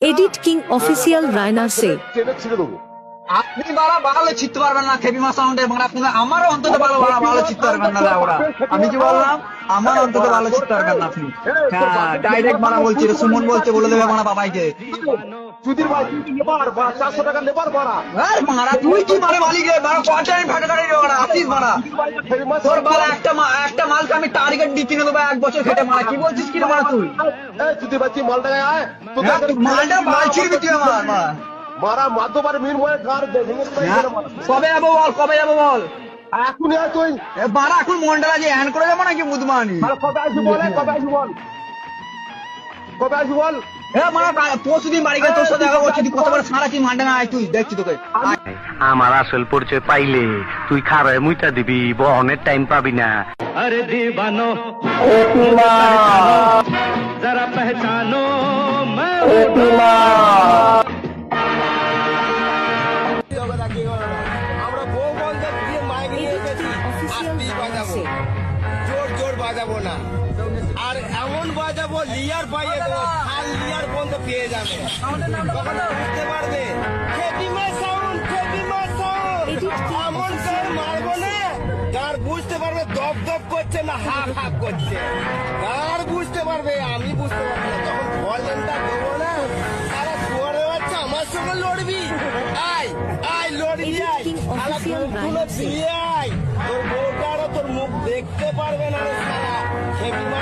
Edit king official Raina সে আপনি বাড়া ভালো চিনতে পারবেন না খেপি মা সাউন্ডে আপনার আমারও অন্তত ভালো ভালো চিনতে পারবেন না ওরা আমি কি বললাম আমার অন্তত ভালো চিনতে পারবেন না আপনি হ্যাঁ ডাইরেক্ট মারা বলছি সুমন বলছে বলে দেবে মারা বাবাইকে সুধীর ভাই লেবার 400 টাকা লেবার ভাড়া আর মারা তুই কি মারে মালিক রে মারা কোয়ার্টারে ফাটা করে মারা আসিস মারা তোর বাবা একটা মালকে আমি টার্গেট দিচ্ছি না ভাই 1 বছর খেটে মারা কি বলছিস কি রে মারা তুই এই সুধীর ভাই মালটা আয় মালটা মালছির ভিতরে মারা মারা মাধ্যবার মিন বলে কার ভেঙে কবে যাবো বল এখন আয় তুই মারা এখন মন্ডলা যে হ্যান্ড করে যাবো নাকি বুধমানি কবে আসবি বল মারা পরশুদিন বাড়ি গিয়ে তোর সাথে দেখা করছি তুই কত বড় সারা কি মান্ডা না আয় তুই দেখছি তোকে আমার আসল পরিচয় পাইলে তুই খারায় মুইটা দিবি বহনের টাইম পাবি না। আরে দিবানো যারা পেহচানো আমরা বউ বন্ধের দিয়ে মাইক নিয়ে এসেছি আস্তি বাজাবো জোর বাজাবো না আর এমন বাজাবো লিয়ার পাইয়ে দেবো আর লিয়ার বন্ধ পেয়ে যাবে তখন বুঝতে পারবে খেপিমা সাউন্ড এমন গান মারবো না গার বুঝতে পারবে দপ দপ করছে না হাফ হাফ করছে গার বুঝতে পারবে আমি বুঝতে পারবো না তখন ভলিউমটা দেবো না তারা দুয়ারে বাচ্চা আমার সঙ্গে লড়বি আয় লড়বি আয় তোর বউটারও তোর মুখ দেখতে পারবে না রে সারা খেপিমা